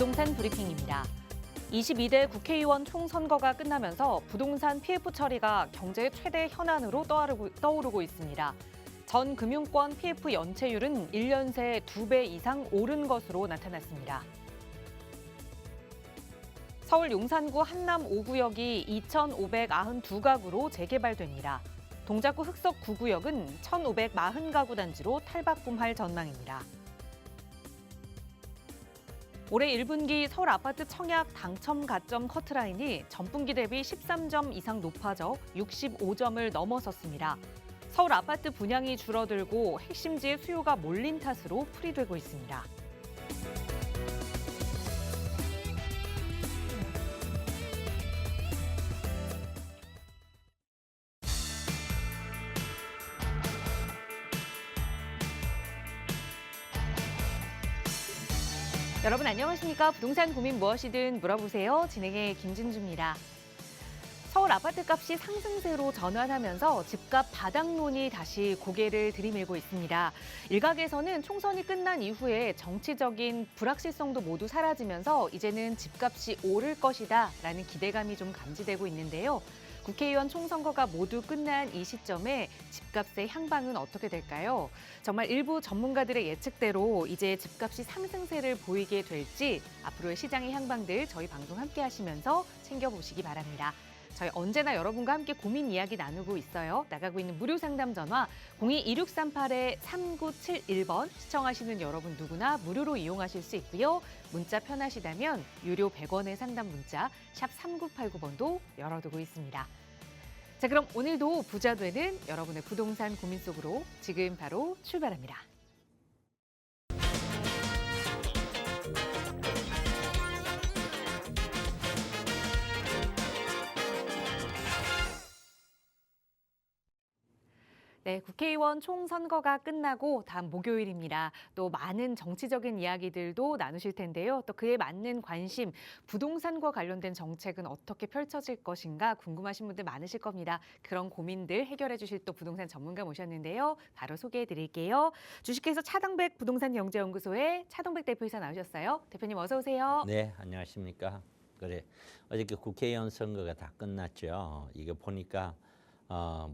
부동산 브리핑입니다. 22대 국회의원 총선거가 끝나면서 부동산 PF 처리가 경제의 최대 현안으로 떠오르고 있습니다. 전 금융권 PF 연체율은 1년 새 2배 이상 오른 것으로 나타났습니다. 서울 용산구 한남 5구역이 2,592가구로 재개발됩니다. 동작구 흑석 9구역은 1,540가구 단지로 탈바꿈할 전망입니다. 올해 1분기 서울 아파트 청약 당첨 가점 커트라인이 전분기 대비 13점 이상 높아져 65점을 넘어섰습니다. 서울 아파트 분양이 줄어들고 핵심지의 수요가 몰린 탓으로 풀이되고 있습니다. 여러분 안녕하십니까? 부동산 고민 무엇이든 물어보세요. 진행의 김진주입니다. 서울 아파트 값이 상승세로 전환하면서 집값 바닥론이 다시 고개를 들이밀고 있습니다. 일각에서는 총선이 끝난 이후에 정치적인 불확실성도 모두 사라지면서 이제는 집값이 오를 것이다라는 기대감이 좀 감지되고 있는데요. 국회의원 총선거가 모두 끝난 이 시점에 집값의 향방은 어떻게 될까요? 정말 일부 전문가들의 예측대로 이제 집값이 상승세를 보이게 될지 앞으로의 시장의 향방들 저희 방송 함께 하시면서 챙겨보시기 바랍니다. 저희 언제나 여러분과 함께 고민 이야기 나누고 있어요. 나가고 있는 무료 상담 전화 02-2638-3971번 시청하시는 여러분 누구나 무료로 이용하실 수 있고요. 문자 편하시다면 유료 100원의 상담 문자 샵 3989번도 열어두고 있습니다. 자, 그럼 오늘도 부자 되는 여러분의 부동산 고민 속으로 지금 바로 출발합니다. 네, 국회의원 총선거가 끝나고 다음 목요일입니다. 또 많은 정치적인 이야기들도 나누실 텐데요. 또 그에 맞는 관심, 부동산과 관련된 정책은 어떻게 펼쳐질 것인가 궁금하신 분들 많으실 겁니다. 그런 고민들 해결해 주실 또 부동산 전문가 모셨는데요. 바로 소개해 드릴게요. 주식회사 차동백 부동산경제연구소의 차동백 대표이사 나오셨어요. 대표님 어서 오세요. 네, 안녕하십니까. 그래, 어저께 국회의원 선거가 다 끝났죠. 이게 보니까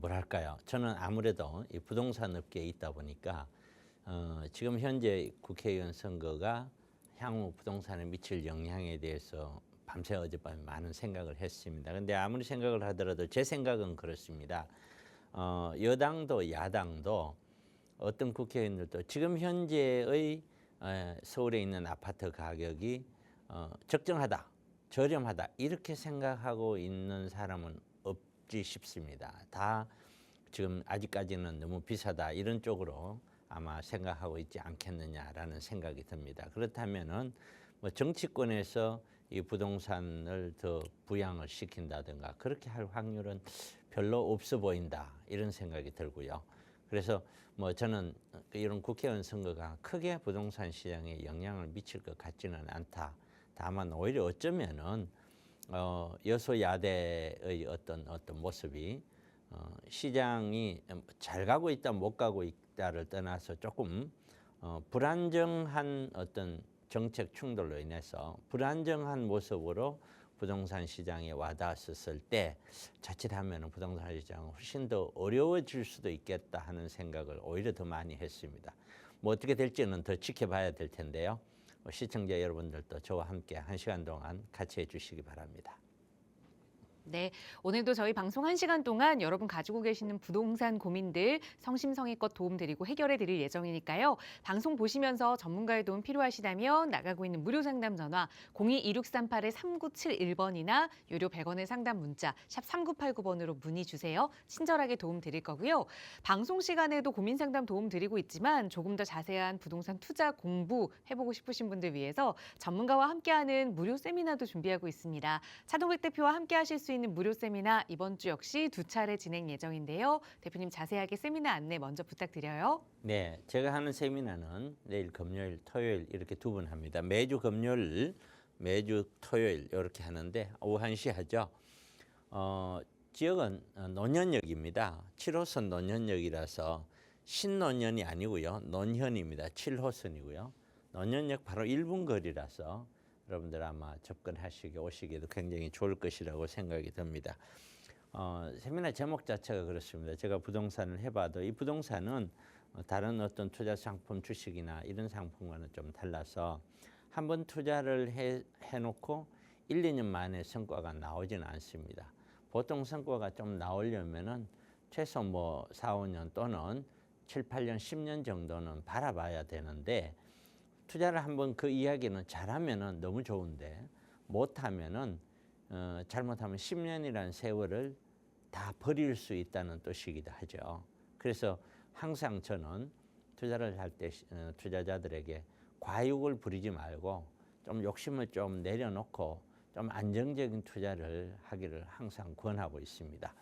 뭐랄까요. 저는 아무래도 이 부동산 업계에 있다 보니까 지금 현재 국회의원 선거가 향후 부동산에 미칠 영향에 대해서 밤새 어젯밤에 많은 생각을 했습니다. 근데 아무리 생각을 하더라도 제 생각은 그렇습니다. 여당도 야당도 어떤 국회의원들도 지금 현재의 서울에 있는 아파트 가격이 적정하다, 저렴하다 이렇게 생각하고 있는 사람은 없지 싶습니다. 다 지금 아직까지는 너무 비싸다 이런 쪽으로 아마 생각하고 있지 않겠느냐라는 생각이 듭니다. 그렇다면은 뭐 정치권에서 이 부동산을 더 부양을 시킨다든가 그렇게 할 확률은 별로 없어 보인다 이런 생각이 들고요. 그래서 뭐 저는 이런 국회의원 선거가 크게 부동산 시장에 영향을 미칠 것 같지는 않다. 다만 오히려 어쩌면은 여소야대의 어떤 모습이 시장이 잘 가고 있다 못 가고 있다를 떠나서 조금 불안정한 어떤 정책 충돌로 인해서 불안정한 모습으로 부동산 시장에 와닿았을 때 자칫하면 부동산 시장은 훨씬 더 어려워질 수도 있겠다 하는 생각을 오히려 더 많이 했습니다. 뭐 어떻게 될지는 더 지켜봐야 될 텐데요. 시청자 여러분들도 저와 함께 1시간 동안 같이 해주시기 바랍니다. 네, 오늘도 저희 방송 1시간 동안 여러분 가지고 계시는 부동산 고민들 성심성의껏 도움드리고 해결해드릴 예정이니까요. 방송 보시면서 전문가의 도움 필요하시다면 나가고 있는 무료 상담 전화 02-2638-3971번이나 유료 100원의 상담 문자 샵 3989번으로 문의 주세요. 친절하게 도움 드릴 거고요. 방송 시간에도 고민 상담 도움 드리고 있지만 조금 더 자세한 부동산 투자 공부 해보고 싶으신 분들 위해서 전문가와 함께하는 무료 세미나도 준비하고 있습니다. 차동백 대표와 함께 하실 수 있는 무료 세미나 이번 주 역시 2차례 진행 예정인데요. 대표님 자세하게 세미나 안내 먼저 부탁드려요. 네, 제가 하는 세미나는 내일 금요일, 토요일 이렇게 2번 합니다. 매주 금요일, 매주 토요일 이렇게 하는데 오후 1시 하죠. 지역은 논현역입니다. 7호선 논현역이라서 신논현이 아니고요. 논현입니다. 7호선이고요. 논현역 바로 1분 거리라서 여러분들 아마 접근하시기 오시기도 굉장히 좋을 것이라고 생각이 듭니다. 세미나 제목 자체가 그렇습니다. 제가 부동산을 해봐도 이 부동산은 다른 어떤 투자 상품, 주식이나 이런 상품과는 좀 달라서 한번 투자를 해놓고 1, 2년 만에 성과가 나오지는 않습니다. 보통 성과가 좀 나오려면은 최소 뭐 4, 5년 또는 7, 8년, 10년 정도는 바라봐야 되는데 투자를 한번 그 이야기는 잘하면은 너무 좋은데 못하면은 잘못하면 10년이라는 세월을 다 버릴 수 있다는 뜻이기도 하죠. 그래서 항상 저는 투자를 할 때 투자자들에게 과욕을 부리지 말고 좀 욕심을 좀 내려놓고 좀 안정적인 투자를 하기를 항상 권하고 있습니다.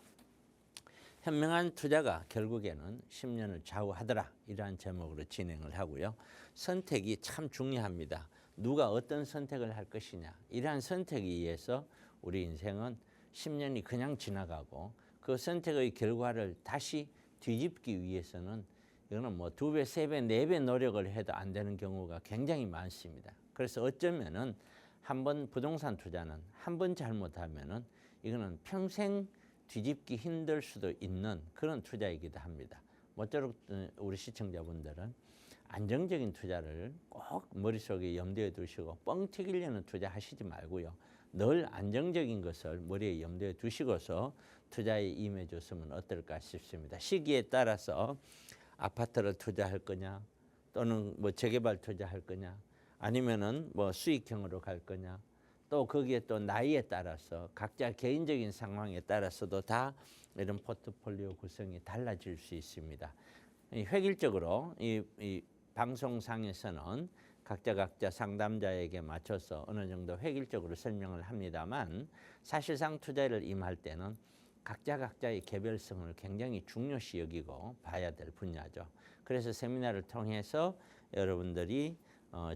현명한 투자가 결국에는 10년을 좌우하더라 이러한 제목으로 진행을 하고요. 선택이 참 중요합니다. 누가 어떤 선택을 할 것이냐 이러한 선택에 의해서 우리 인생은 10년이 그냥 지나가고 그 선택의 결과를 다시 뒤집기 위해서는 이거는 뭐 2배, 3배, 4배 노력을 해도 안 되는 경우가 굉장히 많습니다. 그래서 어쩌면은 한번 부동산 투자는 한 번 잘못하면은 이거는 평생 뒤집기 힘들 수도 있는 그런 투자이기도 합니다. 모쪼록 우리 시청자분들은 안정적인 투자를 꼭 머릿속에 염두에 두시고 뻥 튀기려는 투자 하시지 말고요. 늘 안정적인 것을 머리에 염두에 두시고서 투자에 임해 줬으면 어떨까 싶습니다. 시기에 따라서 아파트를 투자할 거냐 또는 뭐 재개발 투자할 거냐 아니면은 뭐 수익형으로 갈 거냐 또 거기에 또 나이에 따라서 각자 개인적인 상황에 따라서도 다 이런 포트폴리오 구성이 달라질 수 있습니다. 획일적으로 이 방송상에서는 각자 상담자에게 맞춰서 어느 정도 획일적으로 설명을 합니다만 사실상 투자를 임할 때는 각자의 개별성을 굉장히 중요시 여기고 봐야 될 분야죠. 그래서 세미나를 통해서 여러분들이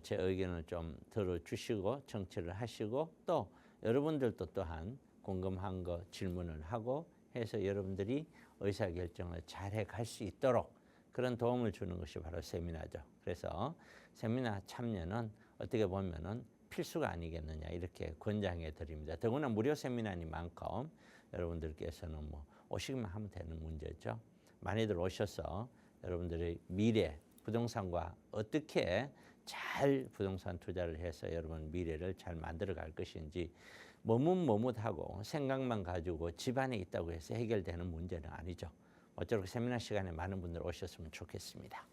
제 의견을 좀 들어주시고 청취를 하시고 또 여러분들도 또한 궁금한 거 질문을 하고 해서 여러분들이 의사결정을 잘 해갈 수 있도록 그런 도움을 주는 것이 바로 세미나죠. 그래서 세미나 참여는 어떻게 보면은 필수가 아니겠느냐 이렇게 권장해 드립니다. 더구나 무료 세미나니만큼 여러분들께서는 뭐 오시기만 하면 되는 문제죠. 많이들 오셔서 여러분들의 미래 부동산과 어떻게 잘 부동산 투자를 해서 여러분 미래를 잘 만들어 갈 것인지 머뭇머뭇하고 생각만 가지고 집안에 있다고 해서 해결되는 문제는 아니죠. 어쩌록 세미나 시간에 많은 분들 오셨으면 좋겠습니다.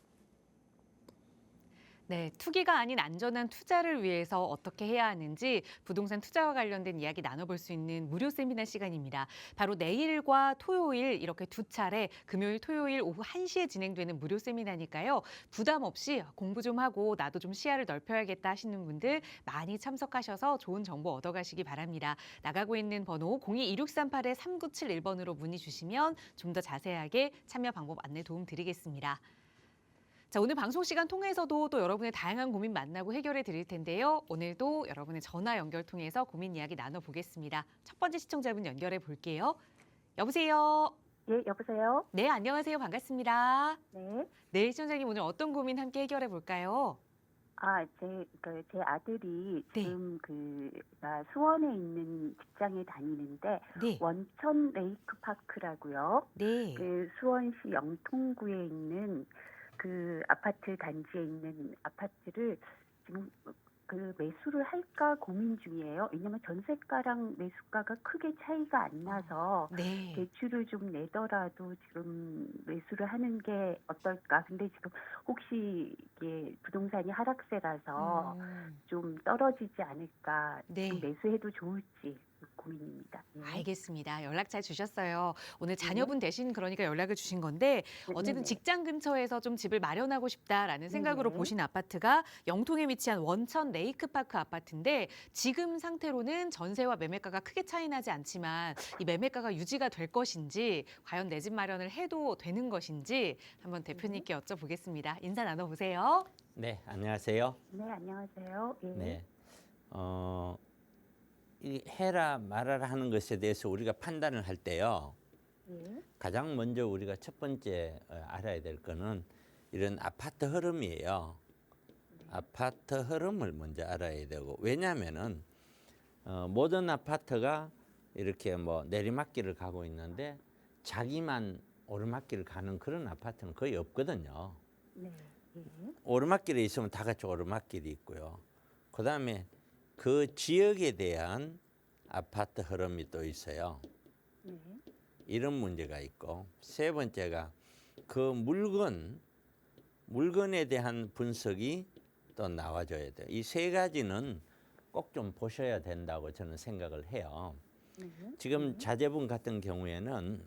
네, 투기가 아닌 안전한 투자를 위해서 어떻게 해야 하는지 부동산 투자와 관련된 이야기 나눠볼 수 있는 무료 세미나 시간입니다. 바로 내일과 토요일 이렇게 두 차례 금요일, 토요일 오후 1시에 진행되는 무료 세미나니까요. 부담 없이 공부 좀 하고 나도 좀 시야를 넓혀야겠다 하시는 분들 많이 참석하셔서 좋은 정보 얻어가시기 바랍니다. 나가고 있는 번호 022638-3971번으로 문의 주시면 좀 더 자세하게 참여 방법 안내 도움 드리겠습니다. 자, 오늘 방송 시간 통해서도 또 여러분의 다양한 고민 만나고 해결해 드릴 텐데요. 오늘도 여러분의 전화 연결 통해서 고민 이야기 나눠보겠습니다. 첫 번째 시청자분 연결해 볼게요. 여보세요. 예, 여보세요? 네, 안녕하세요. 반갑습니다. 네. 네, 시청자님 오늘 어떤 고민 함께 해결해 볼까요? 제 아들이 네. 지금 수원에 있는 직장에 다니는데, 네, 원천 레이크파크라고요. 네, 수원시 영통구에 있는 그 아파트 단지에 있는 아파트를 지금 매수를 할까 고민 중이에요. 왜냐면 전세가랑 매수가가 크게 차이가 안 나서 네. 대출을 좀 내더라도 지금 매수를 하는 게 어떨까. 근데 지금 혹시 이게 부동산이 하락세라서 좀 떨어지지 않을까. 지금 네. 매수해도 좋을지 고민입니다. 예. 알겠습니다. 연락 잘 주셨어요. 오늘 자녀분 대신 그러니까 연락을 주신 건데 어쨌든 네네. 직장 근처에서 좀 집을 마련하고 싶다라는 생각으로 네네. 보신 아파트가 영통에 위치한 원천 레이크파크 아파트인데 지금 상태로는 전세와 매매가가 크게 차이 나지 않지만 이 매매가가 유지가 될 것인지 과연 내 집 마련을 해도 되는 것인지 한번 대표님께 여쭤보겠습니다. 인사 나눠보세요. 네, 안녕하세요. 네, 안녕하세요. 예. 네, 이 해라 말아라 하는 것에 대해서 우리가 판단을 할 때요. 예. 가장 먼저 우리가 첫 번째 알아야 될 거는 이런 아파트 흐름이에요. 아파트 흐름을 먼저 알아야 되고, 왜냐하면은 모든 아파트가 이렇게 뭐 내리막길을 가고 있는데 자기만 오르막길을 가는 그런 아파트는 거의 없거든요. 네. 예. 오르막길에 있으면 다 같이 오르막길이 있고요. 그다음에 그 지역에 대한 아파트 흐름이 또 있어요. 네. 이런 문제가 있고, 세 번째가 그 물건에 대한 분석이 또 나와줘야 돼요. 이 세 가지는 꼭 좀 보셔야 된다고 저는 생각을 해요. 네. 지금 자제분 같은 경우에는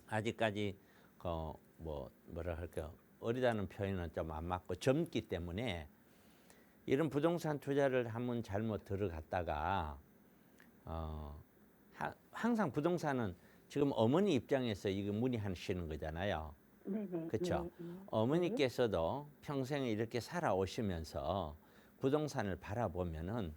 아직까지 뭐라 할까요? 어리다는 표현은 좀 안 맞고 젊기 때문에 이런 부동산 투자를 한번 잘못 들어갔다가 항상 부동산은 지금 어머니 입장에서 이거 문의하시는 거잖아요. 네네. 그렇죠? 예. 예. 어머니께서도 평생에 이렇게 살아오시면서 부동산을 바라보면은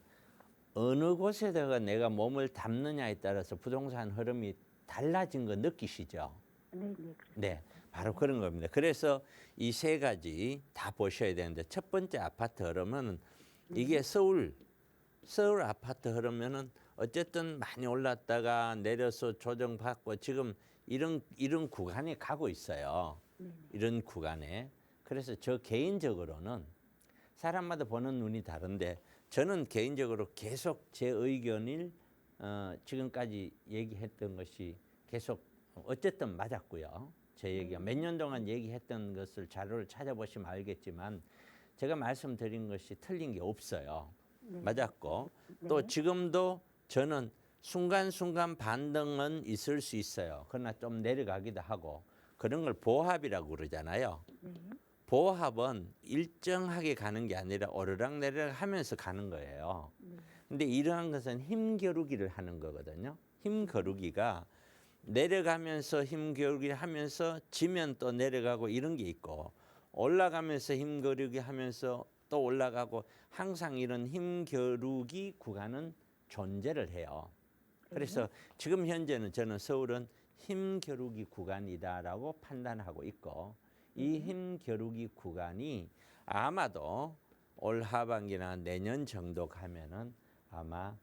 어느 곳에다가 내가 몸을 담느냐에 따라서 부동산 흐름이 달라진 거 느끼시죠? 네네. 그렇습니다. 네, 바로 그런 겁니다. 그래서 이 세 가지 다 보셔야 되는데, 첫 번째 아파트 흐름은 이게 서울 아파트 흐르면은 어쨌든 많이 올랐다가 내려서 조정받고 지금 이런 구간에 가고 있어요. 네네. 이런 구간에. 그래서 저 개인적으로는 사람마다 보는 눈이 다른데, 저는 개인적으로 계속 제 의견을 지금까지 얘기했던 것이 계속 어쨌든 맞았고요. 제 얘기가 몇 년 동안 얘기했던 것을 자료를 찾아보시면 알겠지만 제가 말씀드린 것이 틀린 게 없어요. 네. 맞았고, 네. 또 지금도 저는 순간순간 반등은 있을 수 있어요. 그러나 좀 내려가기도 하고, 그런 걸 보합이라고 그러잖아요. 네. 보합은 일정하게 가는 게 아니라 오르락내리락 하면서 가는 거예요. 네. 근데 이러한 것은 힘겨루기를 하는 거거든요. 힘겨루기가 내려가면서 힘겨루기 하면서 지면 또 내려가고 이런 게 있고, 올라가면서 힘겨루기 하면서 또 올라가고, 항상 이런 힘겨루기 구간은 존재를 해요. 그래서 지금 현재는 저는 서울은 힘겨루기 구간이다라고 판단하고 있고, 이 힘겨루기 구간이 아마도 올 하반기나 내년 정도 가면은 아마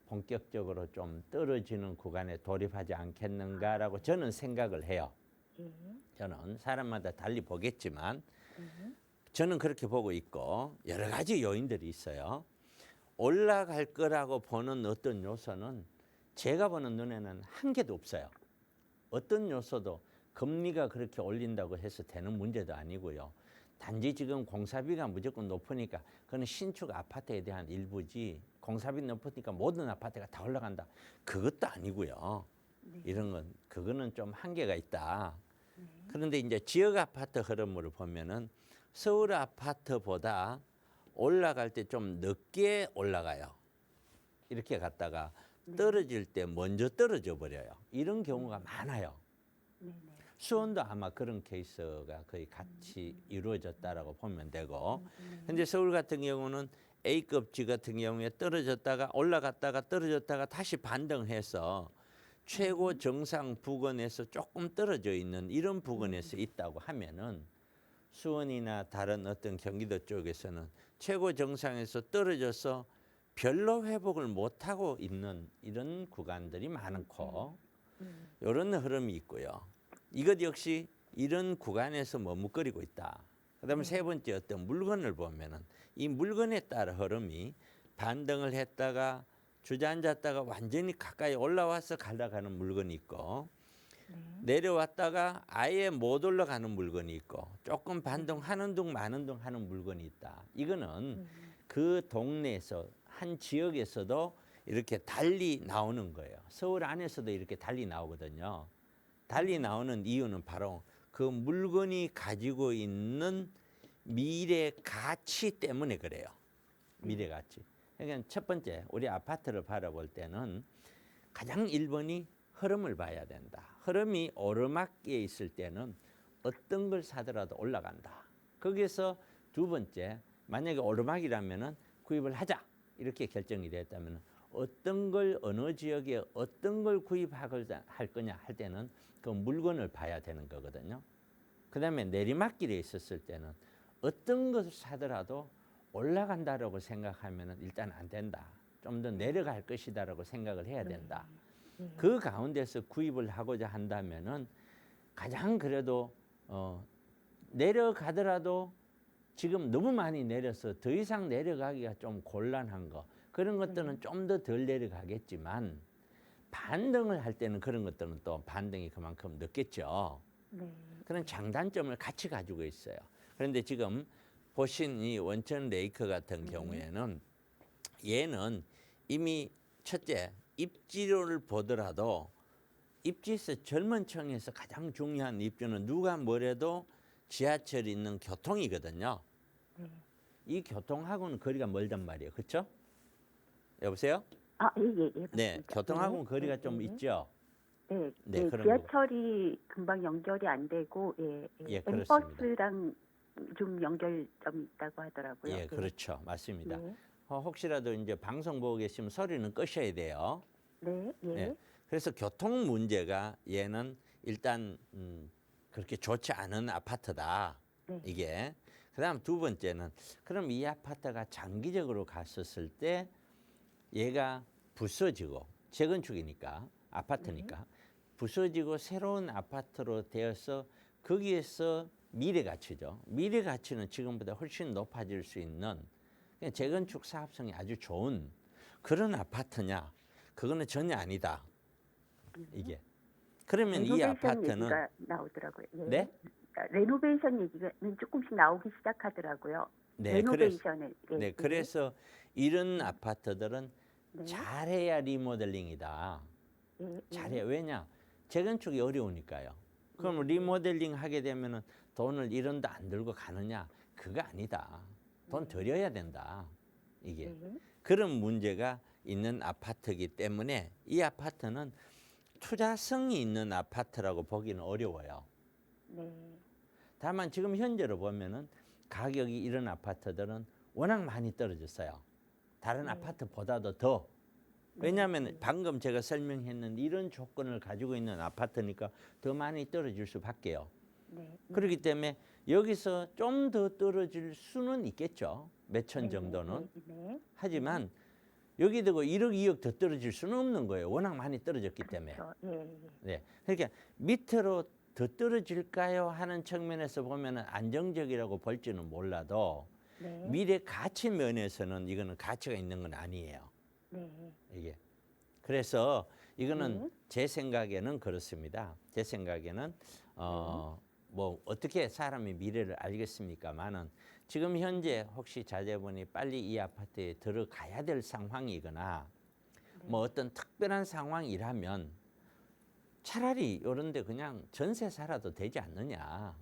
본격적으로 좀 떨어지는 구간에 돌입하지 않겠는가라고 저는 생각을 해요. 예. 저는 사람마다 달리 보겠지만 네. 저는 그렇게 보고 있고, 여러 가지 요인들이 있어요. 올라갈 거라고 보는 어떤 요소는 제가 보는 눈에는 한 개도 없어요. 어떤 요소도 금리가 그렇게 올린다고 해서 되는 문제도 아니고요. 단지 지금 공사비가 무조건 높으니까 그건 신축 아파트에 대한 일부지, 공사비 높으니까 모든 아파트가 다 올라간다, 그것도 아니고요. 네. 이런 건 그거는 좀 한계가 있다. 네. 그런데 이제 지역 아파트 흐름으로 보면은 서울 아파트보다 올라갈 때 좀 늦게 올라가요. 이렇게 갔다가 떨어질 때 먼저 떨어져 버려요. 이런 경우가 많아요. 네네. 수원도 아마 그런 케이스가 거의 같이 이루어졌다라고 보면 되고, 현재 서울 같은 경우는 A급지 같은 경우에 떨어졌다가 올라갔다가 떨어졌다가 다시 반등해서 최고 정상 부근에서 조금 떨어져 있는 이런 부근에서 있다고 하면은, 수원이나 다른 어떤 경기도 쪽에서는 최고 정상에서 떨어져서 별로 회복을 못하고 있는 이런 구간들이 많고, 이런 흐름이 있고요. 이것 역시 이런 구간에서 머뭇거리고 있다. 그다음에 세 번째, 어떤 물건을 보면은 이 물건에 따라 흐름이 반등을 했다가 주저앉았다가 완전히 가까이 올라와서 갈라가는 물건이 있고, 내려왔다가 아예 못 올라가는 물건이 있고, 조금 반등하는 둥 마는 둥 하는 물건이 있다. 이거는 그 동네에서 한 지역에서도 이렇게 달리 나오는 거예요. 서울 안에서도 이렇게 달리 나오거든요. 달리 나오는 이유는 바로 그 물건이 가지고 있는 미래 가치 때문에 그래요. 미래 가치. 그러니까 첫 번째, 우리 아파트를 바라볼 때는 가장 1번이 흐름을 봐야 된다. 흐름이 오르막에 있을 때는 어떤 걸 사더라도 올라간다. 거기서 두 번째, 만약에 오르막이라면은 구입을 하자, 이렇게 결정이 됐다면 어떤 걸, 어느 지역에 어떤 걸 구입할 거냐 할 때는 그 물건을 봐야 되는 거거든요. 그 다음에 내리막길에 있었을 때는 어떤 것을 사더라도 올라간다라고 생각하면 일단 안 된다. 좀 더 내려갈 것이다라고 생각을 해야 된다. 그 가운데서 구입을 하고자 한다면은 가장 그래도 내려가더라도 지금 너무 많이 내려서 더 이상 내려가기가 좀 곤란한 거 그런 것들은 좀 더 덜 내려가겠지만 반등을 할 때는 그런 것들은 또 반등이 그만큼 늦겠죠. 네. 그런 장단점을 같이 가지고 있어요. 그런데 지금 보신 이 원천 레이크 같은 경우에는 얘는 이미 첫째 입지를 보더라도 입지에서 젊은 층에서 가장 중요한 입지는 누가 뭐래도 지하철이 있는 교통이거든요. 네. 이 교통하고는 거리가 멀단 말이에요. 그렇죠? 여보세요? 아, 예, 예, 예. 네, 맞습니다. 교통하고는 네, 거리가 네, 좀 네. 있죠. 네, 네, 네, 그런 지하철이 금방 연결이 안 되고, 예, 예, 예, 그렇습니다. M버스랑 좀 연결점이 있다고 하더라고요. 예, 그렇죠. 맞습니다. 예, 혹시라도 이제 방송 보고 계시면 소리는 끄셔야 돼요. 네, 예, 예. 그래서 교통 문제가 얘는 일단 그렇게 좋지 않은 아파트다. 네, 이게. 그다음 두 번째는 그럼 이 아파트가 장기적으로 갔었을 때 얘가 부서지고 재건축이니까 아파트니까 부서지고 새로운 아파트로 되어서 거기에서 미래 가치죠. 미래 가치는 지금보다 훨씬 높아질 수 있는 그냥 재건축 사업성이 아주 좋은 그런 아파트냐? 그거는 전혀 아니다. 이게. 그러면 이 레노베이션 아파트는 얘기가 나오더라고요. 예. 네? 레노베이션 얘기는 조금씩 나오기 시작하더라고요. 네, 그래서 레노베이션을. 예, 네, 예. 그래서 이런 아파트들은 네, 잘해야 리모델링이다. 예, 잘해. 왜냐? 재건축이 어려우니까요. 그럼 리모델링 하게 되면은 돈을 1원도 안 들고 가느냐? 그거 아니다. 돈 들여야 된다. 이게. 예, 그런 문제가 있는 아파트이기 때문에 이 아파트는 투자성이 있는 아파트라고 보기는 어려워요. 네, 다만 지금 현재로 보면은 가격이 이런 아파트들은 워낙 많이 떨어졌어요. 다른 아파트보다도 더. 왜냐하면 방금 제가 설명했는 이런 조건을 가지고 있는 아파트니까 더 많이 떨어질 수밖에요. 네, 그렇기 때문에 여기서 좀 더 떨어질 수는 있겠죠. 몇천 정도는. 네, 하지만 여기 두고 1억, 2억 더 떨어질 수는 없는 거예요. 워낙 많이 떨어졌기 때문에. 그렇죠. 예, 예. 네. 그러니까 밑으로 더 떨어질까요 하는 측면에서 보면은 안정적이라고 볼지는 몰라도 네, 미래 가치 면에서는 이거는 가치가 있는 건 아니에요. 네, 이게. 그래서 이거는 네. 제 생각에는 그렇습니다. 제 생각에는 뭐 어떻게 사람이 미래를 알겠습니까마는 지금 현재 혹시 자제분이 빨리 이 아파트에 들어가야 될 상황이거나 뭐 어떤 특별한 상황이라면 차라리 이런데 그냥 전세 살아도 되지 않느냐.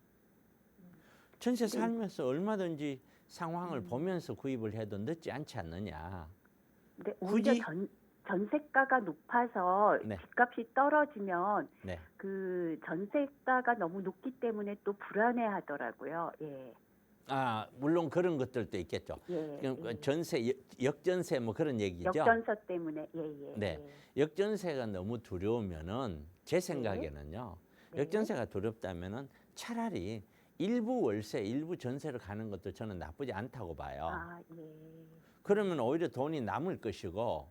전세 살면서 얼마든지 상황을 보면서 구입을 해도 늦지 않지 않느냐. 근데 오히려 굳이 전세가가 높아서 네. 집값이 떨어지면 네. 그 전세가가 너무 높기 때문에 또 불안해하더라고요. 예, 아, 물론 그런 것들도 있겠죠. 예, 그러니까 예. 전세, 역전세 뭐 그런 얘기죠. 역전세 때문에 예, 예. 네. 예. 역전세가 너무 두려우면은 제 생각에는요. 네. 역전세가 두렵다면은 차라리 일부 월세, 일부 전세를 가는 것도 저는 나쁘지 않다고 봐요. 아, 예. 그러면 오히려 돈이 남을 것이고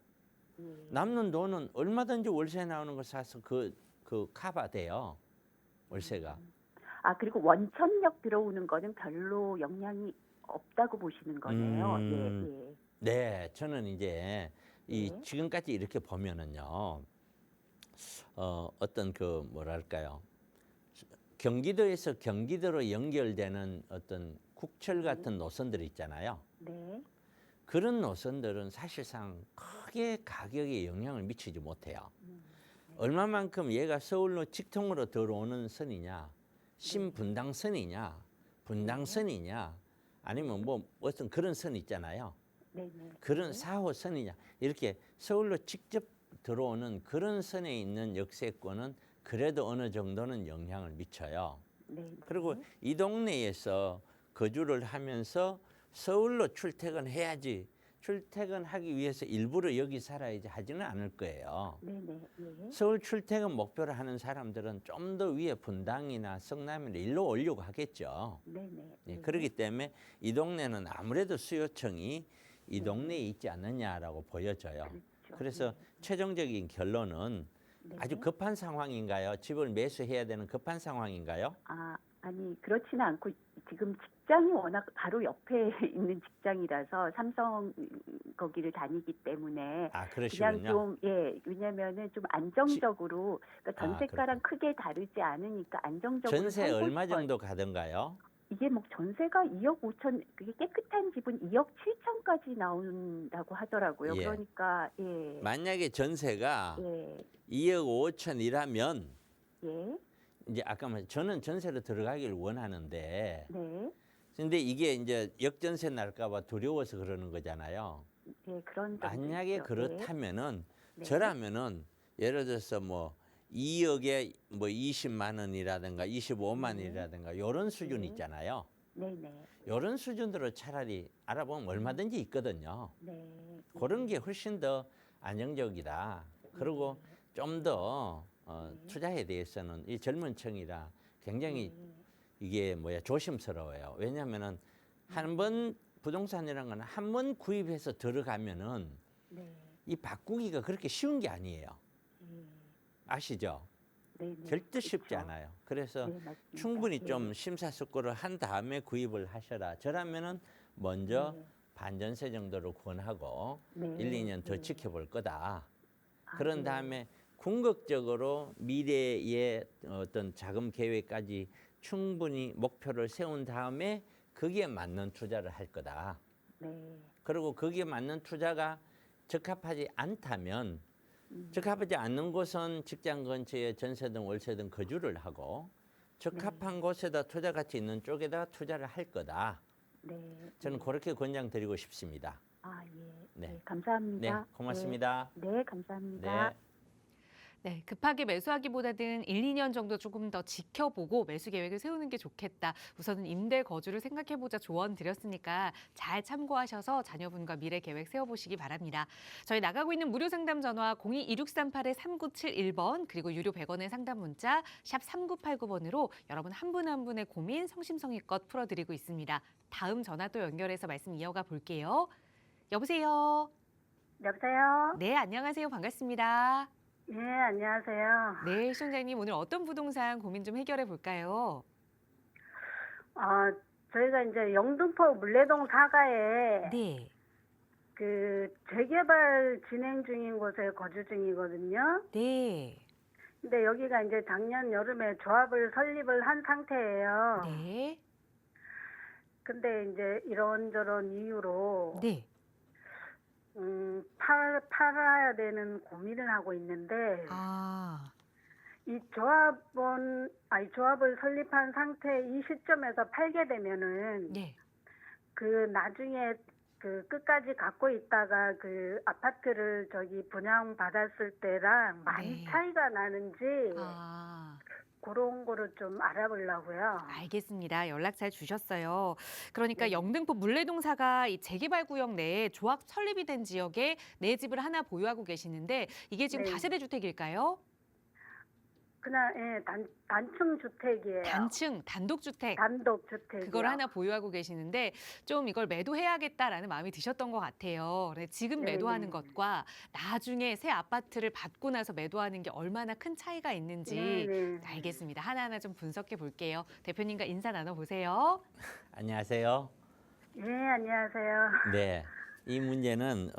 예. 남는 돈은 얼마든지 월세 나오는 거 사서 그 커버돼요. 월세가. 아, 그리고 원천력 들어오는 거는 별로 영향이 없다고 보시는 거네요. 예, 예. 네, 저는 이제 이 네. 지금까지 이렇게 보면은요, 어떤 그 뭐랄까요, 경기도에서 경기도로 연결되는 어떤 국철 같은 노선들 있잖아요. 네. 그런 노선들은 사실상 크게 가격에 영향을 미치지 못해요. 얼마만큼 얘가 서울로 직통으로 들어오는 선이냐, 신분당선이냐, 분당선이냐, 아니면 뭐 어떤 그런 선 있잖아요. 네, 네. 그런 4호선이냐 이렇게 서울로 직접 들어오는 그런 선에 있는 역세권은 그래도 어느 정도는 영향을 미쳐요. 네. 그리고 이 동네에서 거주를 하면서 서울로 출퇴근해야지 출퇴근하기 위해서 일부러 여기 살아야지 하지는 않을 거예요. 네네. 예. 서울 출퇴근 목표로 하는 사람들은 좀 더 위에 분당이나 성남이나 일로 오려고 하겠죠. 네네. 예, 예. 그렇기 때문에 이 동네는 아무래도 수요청이 이 네. 동네에 있지 않느냐라고 보여져요. 그렇죠. 그래서 네. 최종적인 결론은 네. 아주 급한 상황인가요? 집을 매수해야 되는 급한 상황인가요? 아니, 그렇지는 않고 지금 직장이 워낙 바로 옆에 있는 직장이라서 삼성 거기를 다니기 때문에 아, 그냥 그러시군요. 좀, 예, 왜냐면은 좀 안정적으로, 그러니까 아, 전세가랑 크게 다르지 않으니까 안정적으로 전세 살고 얼마 싶어요. 정도 가던가요? 이게 뭐 전세가 2억 5천, 그게 깨끗한 집은 2억 7천까지 나온다고 하더라고요. 예. 그러니까, 예, 만약에 전세가 예, 2억 5천이라면 예, 이제 아까 말 저는 전세로 들어가기를 원하는데 네, 근데 이게 이제 역전세 날까 봐 두려워서 그러는 거잖아요. 예, 그런 점도 만약에 있죠. 그렇다면은 네. 저라면은 예를 들어서 뭐 2억에 뭐 20만 원이라든가 25만 원이라든가 요런 수준 네. 있잖아요. 네, 네, 요런 수준으로 차라리 알아보면 얼마든지 있거든요. 네. 그런 게 훨씬 더 안정적이다. 그리고 좀 더 투자에 대해서는 이 젊은 층이라 굉장히 이게 뭐야 조심스러워요. 왜냐하면은 한 번 부동산이라는 건 한 번 구입해서 들어가면은 네, 이 바꾸기가 그렇게 쉬운 게 아니에요. 네, 아시죠? 네, 네. 절대 쉽지 그렇죠. 않아요. 그래서 네, 맞습니다. 충분히 예. 좀 심사숙고를 한 다음에 구입을 하셔라. 저라면은 먼저 네. 반전세 정도로 권하고 네, 1, 2년 더 네. 지켜볼 거다. 아, 그런 네. 다음에 궁극적으로 미래의 어떤 자금 계획까지 충분히 목표를 세운 다음에 거기에 맞는 투자를 할 거다. 네. 그리고 거기에 맞는 투자가 적합하지 않다면 적합하지 않는 곳은 직장 근처에 전세든 월세든 거주를 하고 적합한 곳에다 투자 가치 있는 쪽에다 투자를 할 거다. 네. 저는 네. 그렇게 권장드리고 싶습니다. 아, 예. 네. 네, 감사합니다. 네, 고맙습니다. 네, 네, 감사합니다. 네. 네, 급하게 매수하기보다는 1, 2년 정도 조금 더 지켜보고 매수 계획을 세우는 게 좋겠다. 우선은 임대 거주를 생각해보자 조언 드렸으니까 잘 참고하셔서 자녀분과 미래 계획 세워보시기 바랍니다. 저희 나가고 있는 무료 상담 전화 02-2638-3971번 그리고 유료 100원의 상담 문자 샵 3989번으로 여러분 한 분 한 분의 고민 성심성의껏 풀어드리고 있습니다. 다음 전화 또 연결해서 말씀 이어가 볼게요. 여보세요. 여보세요? 네, 안녕하세요. 반갑습니다. 예, 안녕하세요. 네, 시청자님 오늘 어떤 부동산 고민 좀 해결해 볼까요? 저희가 이제 영등포 물레동 사가에 네, 그 재개발 진행 중인 곳에 거주 중이거든요. 네, 근데 여기가 이제 작년 여름에 조합을 설립을 한 상태예요. 네, 근데 이제 이런저런 이유로 네. 팔아야 되는 고민을 하고 있는데 아, 이 조합을 설립한 상태 이 시점에서 팔게 되면은 네. 그 나중에 그 끝까지 갖고 있다가 그 아파트를 분양 받았을 때랑 많이 네. 차이가 나는지 아, 그런 거를 좀 알아보려고요. 알겠습니다. 연락 잘 주셨어요. 그러니까 네. 영등포 물레동사가 이 재개발 구역 내에 조합 설립이 된 지역에 내 집을 하나 보유하고 계시는데 이게 지금 네. 다세대 주택일까요? 그냥 단층 주택이에요. 단층, 단독주택. 단독 주택이요. 그걸 하나 보유하고 계시는데 좀 이걸 매도해야겠다라는 마음이 드셨던 것 같아요. 그래서 지금 네, 매도하는 네. 것과 나중에 새 아파트를 받고 나서 매도하는 게 얼마나 큰 차이가 있는지 네. 알겠습니다. 하나하나 좀 분석해 볼게요. 대표님과 인사 나눠보세요. 안녕하세요. 예, 안녕하세요. 네. 이 문제는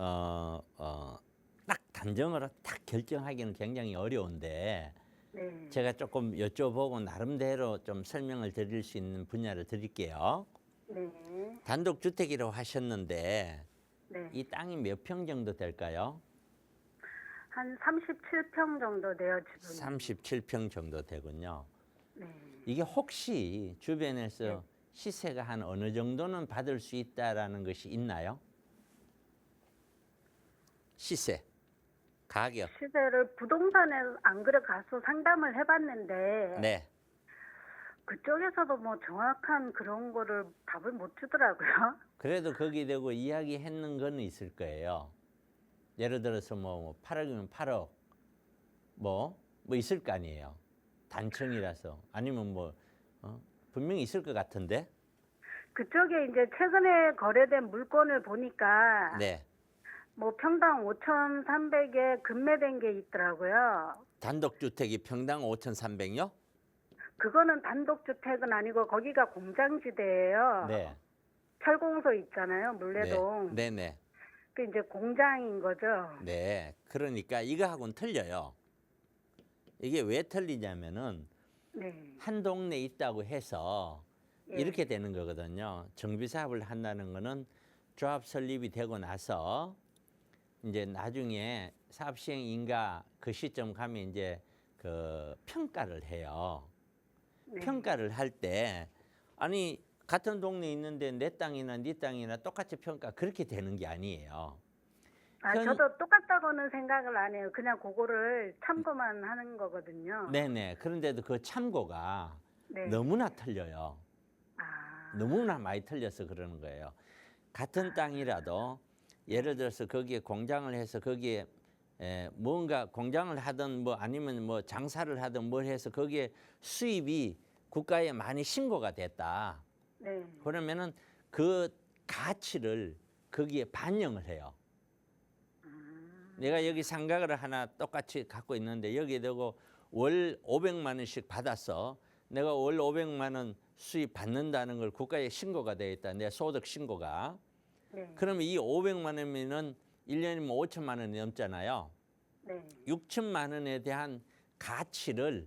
딱 단정으로 딱 결정하기는 굉장히 어려운데 네. 제가 조금 여쭤보고 나름대로 좀 설명을 드릴 수 있는 분야를 드릴게요. 네. 단독주택이라고 하셨는데 네. 이 땅이 몇 평 정도 될까요? 한 37평 정도 돼요, 지금. 37평 정도 되군요. 네. 이게 혹시 주변에서 네. 시세가 한 어느 정도는 받을 수 있다라는 것이 있나요? 시세, 가격. 시세를 부동산에 안 그래 가서 상담을 해봤는데 네. 그쪽에서도 뭐 정확한 그런 거를 답을 못 주더라고요. 그래도 거기 대고 이야기했는 건 있을 거예요. 예를 들어서 뭐 8억이면 8억 뭐 있을 거 아니에요. 단청이라서 아니면 뭐 분명히 있을 것 같은데. 그쪽에 이제 최근에 거래된 물건을 보니까 네. 뭐 평당 5,300에 급매된 게 있더라고요. 단독주택이 평당 5,300요? 그거는 단독주택은 아니고 거기가 공장지대예요. 네. 철공소 있잖아요, 물레동. 네. 네. 그 이제 공장인 거죠. 네. 그러니까 이거하고는 틀려요. 이게 왜 틀리냐면은 네. 한 동네에 있다고 해서 예. 이렇게 되는 거거든요. 정비사업을 한다는 거는 조합 설립이 되고 나서 이제 나중에 사업 시행 인가 그 시점 가면 이제 그 평가를 해요. 네. 평가를 할 때 아니 같은 동네에 있는데 내 땅이나 네 땅이나 똑같이 평가 그렇게 되는 게 아니에요. 저도 똑같다고는 생각을 안 해요. 그냥 그거를 참고만 하는 거거든요. 네네. 그런데도 그 참고가 네. 너무나 틀려요. 아, 너무나 많이 틀려서 그러는 거예요. 같은 땅이라도 예를 들어서 거기에 공장을 해서 거기에 뭔가 공장을 하든 뭐 아니면 뭐 장사를 하든 뭘 해서 거기에 수입이 국가에 많이 신고가 됐다. 네. 그러면은 그 가치를 거기에 반영을 해요. 내가 여기 상가를 하나 똑같이 갖고 있는데 여기에 대고 월 500만 원씩 받았어. 내가 월 500만 원 수입 받는다는 걸 국가에 신고가 되어 있다. 내 소득 신고가. 네. 그러면 이 500만 원이면 1년이면 5천만 원이 넘잖아요. 네. 6천만 원에 대한 가치를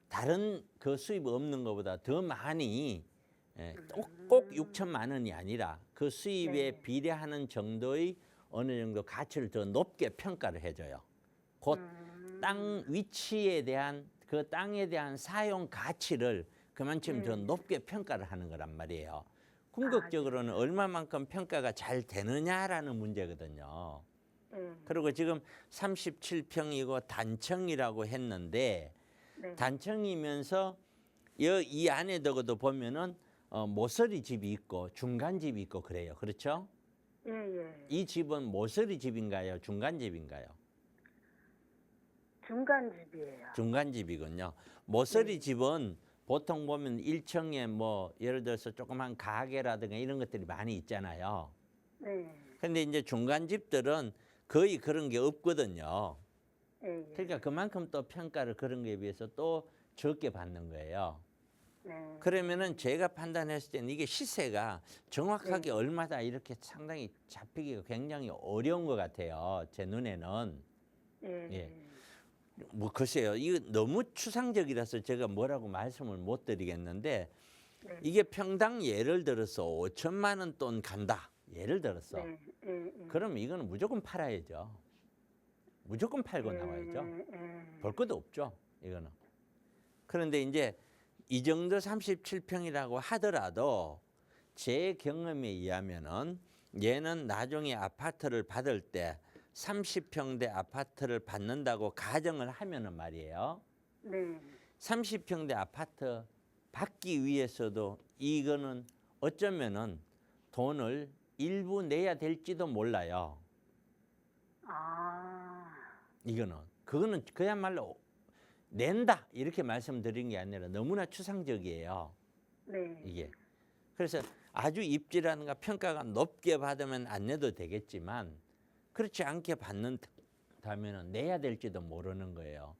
다른 그 수입 없는 것보다 더 많이 꼭 6천만 원이 아니라 그 수입에 네. 비례하는 정도의 어느 정도 가치를 더 높게 평가를 해줘요. 곧 땅 위치에 대한 그 땅에 대한 사용 가치를 그만큼 더 높게 평가를 하는 거란 말이에요. 궁극적으로는 얼마만큼 평가가 잘 되느냐라는 문제거든요. 네. 그리고 지금 37평이고 단청이라고 했는데 네. 단청이면서 이 안에 더도 보면은 모서리 집이 있고 중간 집이 있고 그래요. 그렇죠? 예, 예. 이 집은 모서리 집인가요? 중간 집인가요? 중간 집이에요. 중간 집이군요. 모서리 집은 보통 보면 1층에 뭐 예를 들어서 조그만 가게라든가 이런 것들이 많이 있잖아요. 네. 근데 이제 중간 집들은 거의 그런 게 없거든요. 예, 예. 그러니까 그만큼 또 평가를 그런 거에 비해서 또 적게 받는 거예요. 네. 그러면은 제가 판단했을 때는 이게 시세가 정확하게 얼마다 이렇게 상당히 잡히기가 굉장히 어려운 것 같아요. 제 눈에는. 예. 예. 뭐 글쎄요. 이거 너무 추상적이라서 제가 뭐라고 말씀을 못 드리겠는데 네. 이게 평당 예를 들어서 5천만 원 돈 간다. 예를 들어서. 네. 예, 예. 그러면 이거는 무조건 팔아야죠. 무조건 팔고 나와야죠. 예. 볼 것도 없죠. 이거는. 그런데 이제 이 정도 37평이라고 하더라도 제 경험에 의하면은 얘는 나중에 아파트를 받을 때 30평대 아파트를 받는다고 가정을 하면은 말이에요. 네. 30평대 아파트 받기 위해서도 이거는 어쩌면은 돈을 일부 내야 될지도 몰라요. 아. 그거는 그야말로 낸다 이렇게 말씀드린 게 아니라 너무나 추상적이에요. 네. 이게. 그래서 아주 입지라든가 평가가 높게 받으면 안 내도 되겠지만 그렇지 않게 받는다면 내야 될지도 모르는 거예요.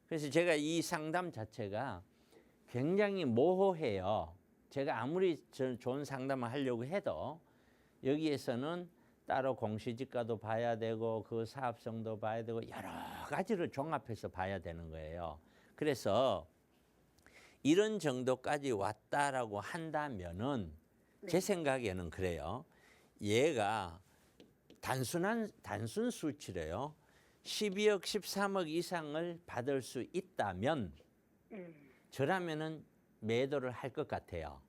그래서 제가 이 상담 자체가 굉장히 모호해요. 제가 아무리 좋은 상담을 하려고 해도 여기에서는 따로 공시지가도 봐야 되고 그 사업성도 봐야 되고 여러 가지를 종합해서 봐야 되는 거예요. 그래서 이런 정도까지 왔다라고 한다면은 제 생각에는 그래요. 얘가 단순 수치래요. 12억, 13억 이상을 받을 수 있다면 저라면은 매도를 할 것 같아요.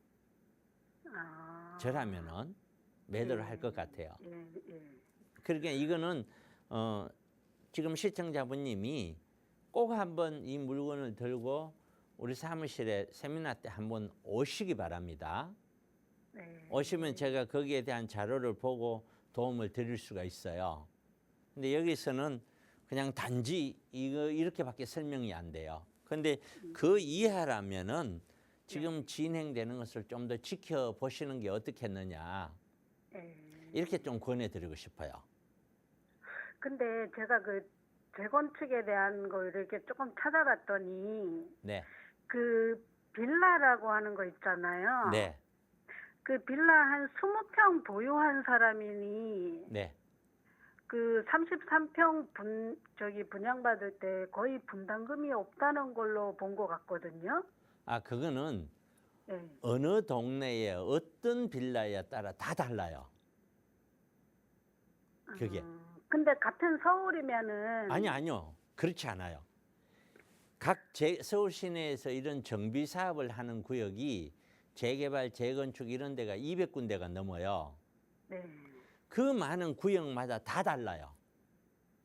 아. 저라면은 매도를 할 것 같아요. 예. 그러니까 이거는 지금 시청자분님이 꼭 한번 이 물건을 들고 우리 사무실에 세미나 때 한번 오시기 바랍니다. 네. 오시면 제가 거기에 대한 자료를 보고 도움을 드릴 수가 있어요. 근데 여기서는 그냥 단지 이거 이렇게밖에 설명이 안 돼요. 근데 그 이하라면은 지금 진행되는 것을 좀 더 지켜보시는 게 어떻겠느냐. 네. 이렇게 좀 권해드리고 싶어요. 근데 제가 그 재건축에 대한 거 이렇게 조금 찾아봤더니 네, 그 빌라라고 하는 거 있잖아요. 네, 그 빌라 한 20평 보유한 사람이니 네. 그 33평 분양받을 때 거의 분담금이 없다는 걸로 본 것 같거든요. 아, 그거는 네. 어느 동네에 어떤 빌라에 따라 다 달라요. 그게. 근데 같은 서울이면은 아니요. 그렇지 않아요. 서울 시내에서 이런 정비 사업을 하는 구역이 재개발, 재건축 이런 데가 200군데가 넘어요. 네. 그 많은 구역마다 다 달라요.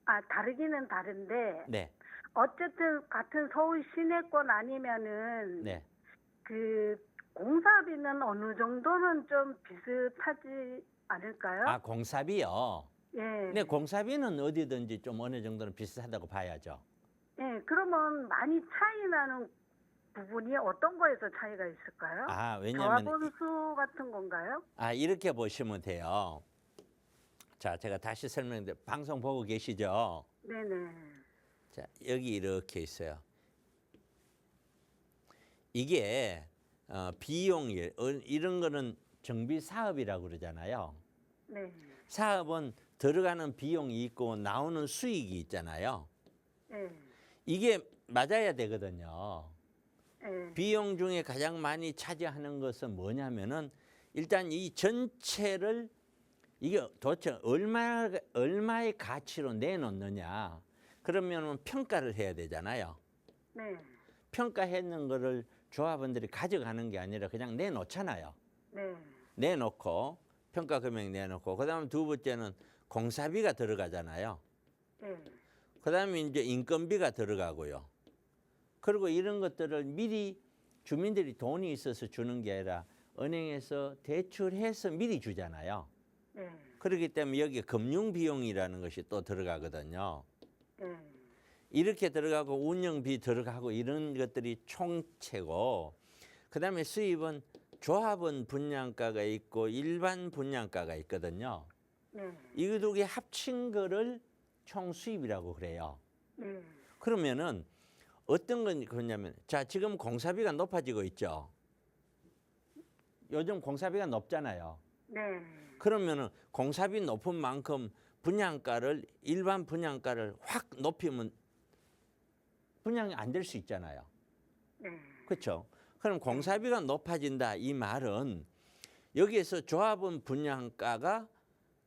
아, 다르기는 다른데 네, 어쨌든 같은 서울 시내권 아니면은 네. 그 공사비는 어느 정도는 좀 비슷하지 않을까요? 아, 공사비요. 예. 네, 공사비는 어디든지 좀 어느 정도는 비슷하다고 봐야죠. 예, 그러면 많이 차이 나는 부분이 어떤 거에서 차이가 있을까요? 아, 왜냐면 조합원수 같은 건가요? 이렇게 보시면 돼요. 자, 제가 다시 설명드릴게요. 방송 보고 계시죠? 네네. 자, 여기 이렇게 있어요. 이게 비용이 이런 거는 정비 사업이라고 그러잖아요. 네. 사업은 들어가는 비용이 있고 나오는 수익이 있잖아요. 예. 이게 맞아야 되거든요. 예. 비용 중에 가장 많이 차지하는 것은 뭐냐면은 일단 이 전체를 이게 도대체 얼마의 가치로 내놓느냐. 그러면 평가를 해야 되잖아요. 네. 평가했는 거를 조합원들이 가져가는 게 아니라 그냥 내놓잖아요. 네. 내놓고 평가 금액 내놓고 그다음 두 번째는 공사비가 들어가잖아요. 예. 그다음에 이제 인건비가 들어가고요. 그리고 이런 것들을 미리 주민들이 돈이 있어서 주는 게 아니라 은행에서 대출해서 미리 주잖아요. 예. 그렇기 때문에 여기에 금융 비용이라는 것이 또 들어가거든요. 예. 이렇게 들어가고 운영비 들어가고 이런 것들이 총체고 그다음에 수입은 조합원 분양가가 있고 일반 분양가가 있거든요. 네. 이 두 개 합친 거를 총 수입이라고 그래요. 네. 그러면은 어떤 건 그러냐면 자, 지금 공사비가 높아지고 있죠. 요즘 공사비가 높잖아요. 네. 그러면은 공사비 높은 만큼 분양가를 일반 분양가를 확 높이면 분양이 안 될 수 있잖아요. 네. 그렇죠? 그럼 공사비가 높아진다 이 말은 여기에서 조합원 분양가가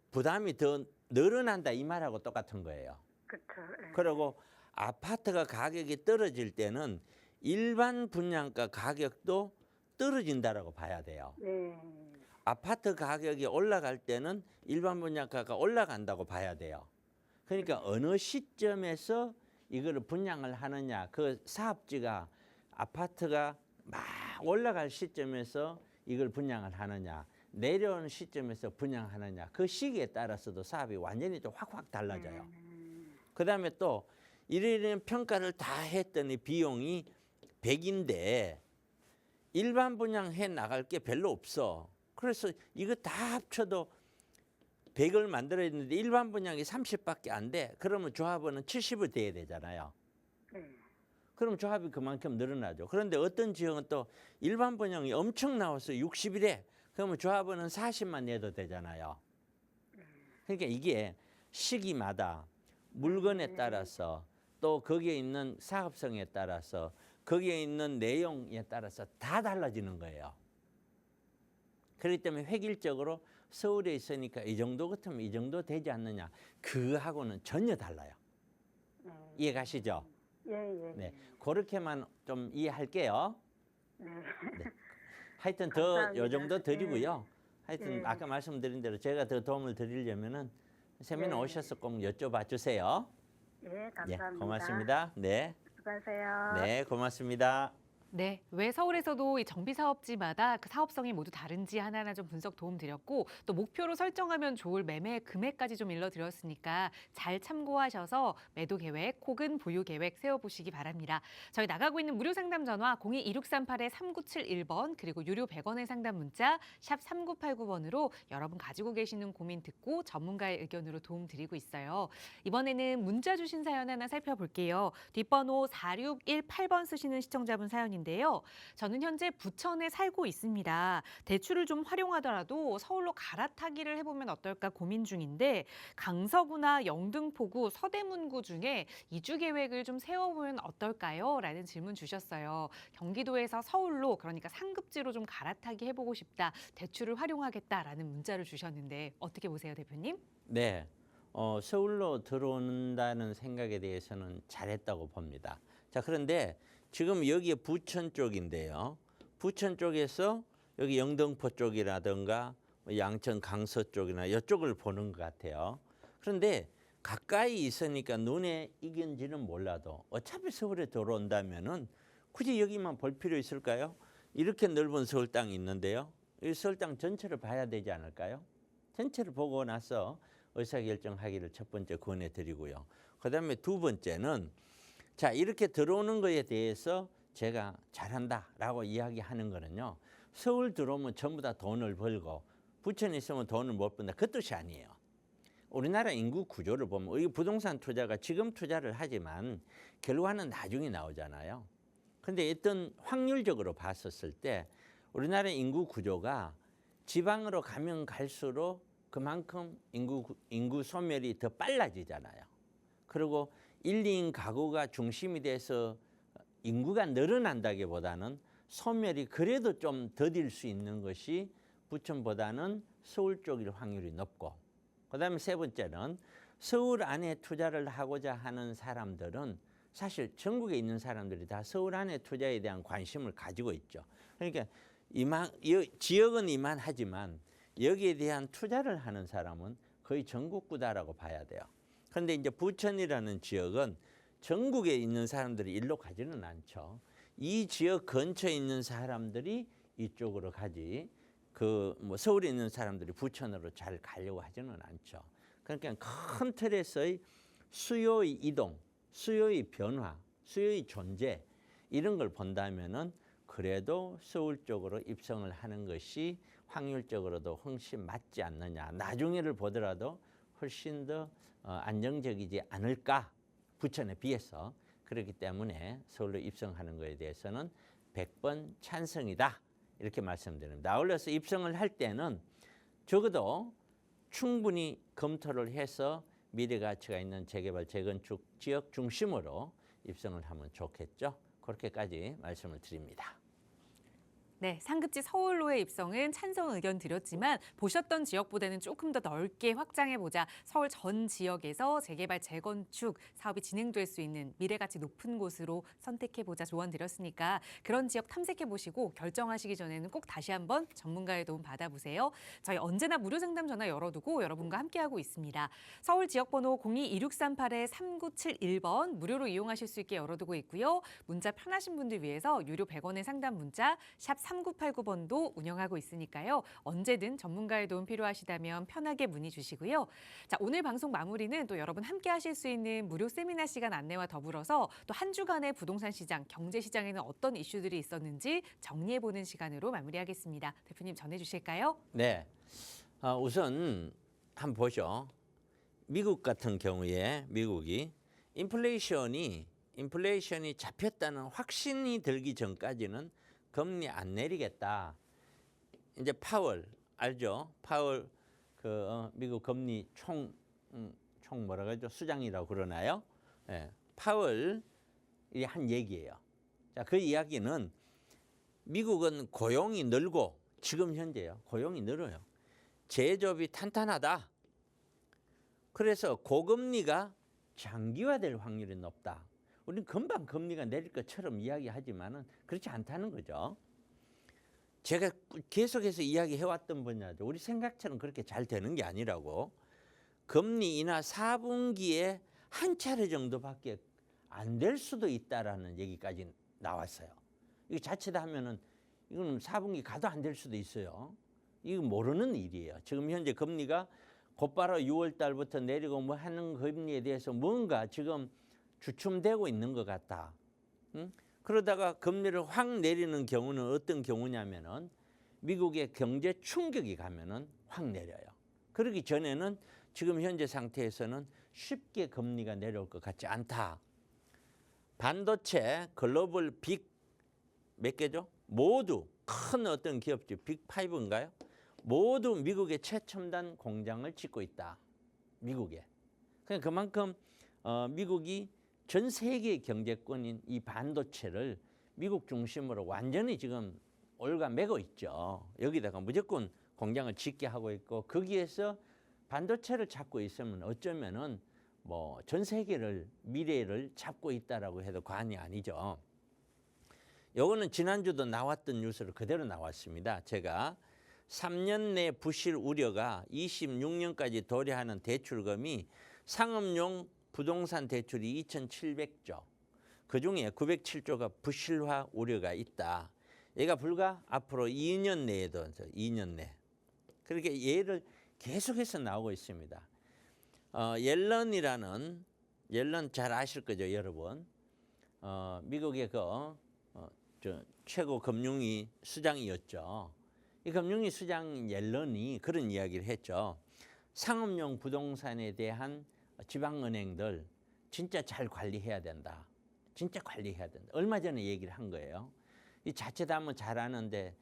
부담이 더 늘어난다 이 말하고 똑같은 거예요. 그렇죠. 예. 그리고 아파트가 가격이 떨어질 때는 일반 분양가 가격도 떨어진다라고 봐야 돼요. 네. 아파트 가격이 올라갈 때는 일반 분양가가 올라간다고 봐야 돼요. 그러니까 어느 시점에서 이거를 분양을 하느냐, 그 사업지가 아파트가 막 올라갈 시점에서 이걸 분양을 하느냐, 내려오는 시점에서 분양하느냐, 그 시기에 따라서도 사업이 완전히 또 확확 달라져요. 그다음에 또 이런 평가를 다 했더니 비용이 100인데 일반 분양해 나갈 게 별로 없어. 그래서 이거 다 합쳐도 100을 만들어야 되는데 일반 분양이 30밖에 안 돼. 그러면 조합원은 70을 돼야 되잖아요. 네. 그럼 조합이 그만큼 늘어나죠. 그런데 어떤 지역은 또 일반 분양이 엄청 나와서 60이래. 그러면 조합원은 40만 내도 되잖아요. 그러니까 이게 시기마다 물건에 따라서 또 거기에 있는 사업성에 따라서 거기에 있는 내용에 따라서 다 달라지는 거예요. 그렇기 때문에 획일적으로 서울에 있으니까 이 정도 같으면 이 정도 되지 않느냐. 그하고는 전혀 달라요. 이해 가시죠? 예, 예. 네, 그렇게만 좀 이해할게요. 네. 하여튼 더 감사합니다. 요 정도 드리고요. 하여튼 예. 아까 말씀드린 대로 제가 더 도움을 드리려면은 세미나 네. 오셔서 꼭 여쭤봐 주세요. 예, 예, 감사합니다. 고맙습니다. 네, 수고하세요. 네, 고맙습니다. 네, 왜 서울에서도 이 정비 사업지마다 그 사업성이 모두 다른지 하나하나 좀 분석 도움 드렸고 또 목표로 설정하면 좋을 매매 금액까지 좀 일러드렸으니까 잘 참고하셔서 매도 계획 혹은 보유 계획 세워보시기 바랍니다. 저희 나가고 있는 무료 상담 전화 02-2638-3971번 그리고 유료 100원의 상담 문자 샵 3989번으로 여러분 가지고 계시는 고민 듣고 전문가의 의견으로 도움 드리고 있어요. 이번에는 문자 주신 사연 하나 살펴볼게요. 뒷번호 4618번 쓰시는 시청자분 사연인데요. 저는 현재 부천에 살고 있습니다. 대출을 좀 활용하더라도 서울로 갈아타기를 해보면 어떨까 고민 중인데 강서구나 영등포구, 서대문구 중에 이주 계획을 좀 세워보면 어떨까요? 라는 질문 주셨어요. 경기도에서 서울로 그러니까 상급지로 좀 갈아타기 해보고 싶다. 대출을 활용하겠다라는 문자를 주셨는데 어떻게 보세요, 대표님? 네, 서울로 들어온다는 생각에 대해서는 잘했다고 봅니다. 자, 그런데 지금 여기에 부천 쪽인데요. 부천 쪽에서 여기 영등포 쪽이라든가 양천 강서 쪽이나 이쪽을 보는 것 같아요. 그런데 가까이 있으니까 눈에 익은지는 몰라도 어차피 서울에 들어온다면은 굳이 여기만 볼 필요 있을까요? 이렇게 넓은 서울 땅이 있는데요. 이 서울 땅 전체를 봐야 되지 않을까요? 전체를 보고 나서 의사결정하기를 첫 번째 권해드리고요. 그다음에 두 번째는 자, 이렇게 들어오는 거에 대해서 제가 잘한다라고 이야기하는 거는요. 서울 들어오면 전부 다 돈을 벌고 부천에 있으면 돈을 못 번다. 그 뜻이 아니에요. 우리나라 인구 구조를 보면 이 부동산 투자가 지금 투자를 하지만 결과는 나중에 나오잖아요. 그런데 어떤 확률적으로 봤었을 때 우리나라 인구 구조가 지방으로 가면 갈수록 그만큼 인구 소멸이 더 빨라지잖아요. 그리고 1, 2인 가구가 중심이 돼서 인구가 늘어난다기보다는 소멸이 그래도 좀 더딜 수 있는 것이 부천보다는 서울 쪽일 확률이 높고 그다음에 세 번째는 서울 안에 투자를 하고자 하는 사람들은 사실 전국에 있는 사람들이 다 서울 안에 투자에 대한 관심을 가지고 있죠. 그러니까 지역은 이만하지만 여기에 대한 투자를 하는 사람은 거의 전국구다라고 봐야 돼요. 그런데 이제 부천이라는 지역은 전국에 있는 사람들이 일로 가지는 않죠. 이 지역 근처에 있는 사람들이 이쪽으로 가지 뭐 서울에 있는 사람들이 부천으로 잘 가려고 하지는 않죠. 그러니까 큰 틀에서의 수요의 이동, 수요의 변화, 수요의 존재 이런 걸 본다면은 그래도 서울 쪽으로 입성을 하는 것이 확률적으로도 훨씬 맞지 않느냐. 나중에를 보더라도 훨씬 더 안정적이지 않을까 부천에 비해서. 그렇기 때문에 서울로 입성하는 것에 대해서는 100번 찬성이다 이렇게 말씀드립니다. 아울러서 입성을 할 때는 적어도 충분히 검토를 해서 미래가치가 있는 재개발 재건축 지역 중심으로 입성을 하면 좋겠죠. 그렇게까지 말씀을 드립니다. 네, 상급지 서울로의 입성은 찬성 의견 드렸지만 보셨던 지역보다는 조금 더 넓게 확장해보자. 서울 전 지역에서 재개발, 재건축 사업이 진행될 수 있는 미래가치 높은 곳으로 선택해보자 조언 드렸으니까 그런 지역 탐색해보시고 결정하시기 전에는 꼭 다시 한번 전문가의 도움 받아보세요. 저희 언제나 무료 상담 전화 열어두고 여러분과 함께하고 있습니다. 서울 지역번호 02-2638-3971번 무료로 이용하실 수 있게 열어두고 있고요. 문자 편하신 분들 위해서 유료 100원의 상담 문자 샵 3989번도 운영하고 있으니까요. 언제든 전문가의 도움 필요하시다면 편하게 문의 주시고요. 자, 오늘 방송 마무리는 또 여러분 함께 하실 수 있는 무료 세미나 시간 안내와 더불어서 또 한 주간의 부동산 시장, 경제 시장에는 어떤 이슈들이 있었는지 정리해보는 시간으로 마무리하겠습니다. 대표님 전해 주실까요? 네, 우선 한번 보죠. 미국 같은 경우에 미국이 인플레이션이 잡혔다는 확신이 들기 전까지는 금리 안 내리겠다. 이제 파월 알죠? 파월 미국 금리 총 뭐라 그러죠? 수장이라고 그러나요? 예, 파월이 한 얘기예요. 자, 그 이야기는 미국은 고용이 늘고 지금 현재요. 고용이 늘어요. 제조업이 탄탄하다. 그래서 고금리가 장기화될 확률이 높다. 우리는 금방 금리가 내릴 것처럼 이야기하지만은 그렇지 않다는 거죠. 제가 계속해서 이야기해왔던 분야죠. 우리 생각처럼 그렇게 잘 되는 게 아니라고. 금리 인하 4분기에 한 차례 정도밖에 안 될 수도 있다라는 얘기까지 나왔어요. 이거 자칫 하면은 이건 4분기 가도 안 될 수도 있어요. 이거 모르는 일이에요. 지금 현재 금리가 곧바로 6월 달부터 내리고 뭐 하는 금리에 대해서 뭔가 지금 주춤되고 있는 것 같다. 응? 그러다가 금리를 확 내리는 경우는 어떤 경우냐면은 미국의 경제 충격이 가면은 확 내려요. 그러기 전에는 지금 현재 상태에서는 쉽게 금리가 내려올 것 같지 않다. 반도체 글로벌 빅 몇 개죠? 모두 큰 어떤 기업들 빅5인가요? 모두 미국의 최첨단 공장을 짓고 있다. 미국에. 그러니까 그만큼 미국이 전 세계 경제권인 이 반도체를 미국 중심으로 완전히 지금 올가매고 있죠. 여기다가 무조건 공장을 짓게 하고 있고 거기에서 반도체를 잡고 있으면 어쩌면은 뭐 전 세계를 미래를 잡고 있다라고 해도 과언이 아니죠. 요거는 지난주도 나왔던 뉴스로 그대로 나왔습니다. 제가 3년 내 부실 우려가 26년까지 도래하는 대출금이 상업용 부동산 대출이 2,700조, 그중에 907조가 부실화 우려가 있다. 얘가 불과 앞으로 2년 내에도 2년 내. 그렇게 얘를 계속해서 나오고 있습니다. 옐런이라는 옐런 잘 아실 거죠, 여러분. 미국의 최고 금융위 수장이었죠. 이 금융위 수장 옐런이 그런 이야기를 했죠. 상업용 부동산에 대한 지방은행들 진짜 잘 관리해야 된다. 진짜 관리해야 된다. 얼마 전에 얘기를 한 거예요. 이 자칫하면 잘 아는데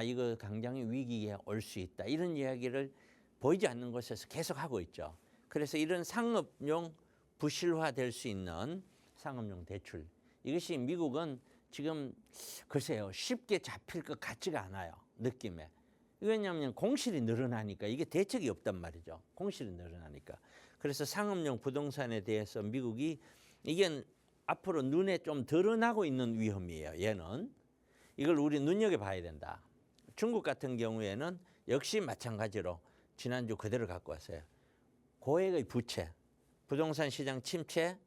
이거 굉장히 위기에 올 수 있다. 이런 이야기를 보이지 않는 곳에서 계속 하고 있죠. 그래서 이런 상업용 부실화될 수 있는 상업용 대출. 이것이 미국은 지금 글쎄요. 쉽게 잡힐 것 같지가 않아요. 느낌에. 왜냐하면 공실이 늘어나니까 이게 대책이 없단 말이죠. 공실이 늘어나니까. 그래서 상업용 부동산에 대해서 미국이 이게 앞으로 눈에 좀 드러나고 있는 위험이에요. 얘는. 이걸 우리 눈여겨봐야 된다. 중국 같은 경우에는 역시 마찬가지로 지난주 그대로 갖고 왔어요. 고액의 부채, 부동산 시장 침체,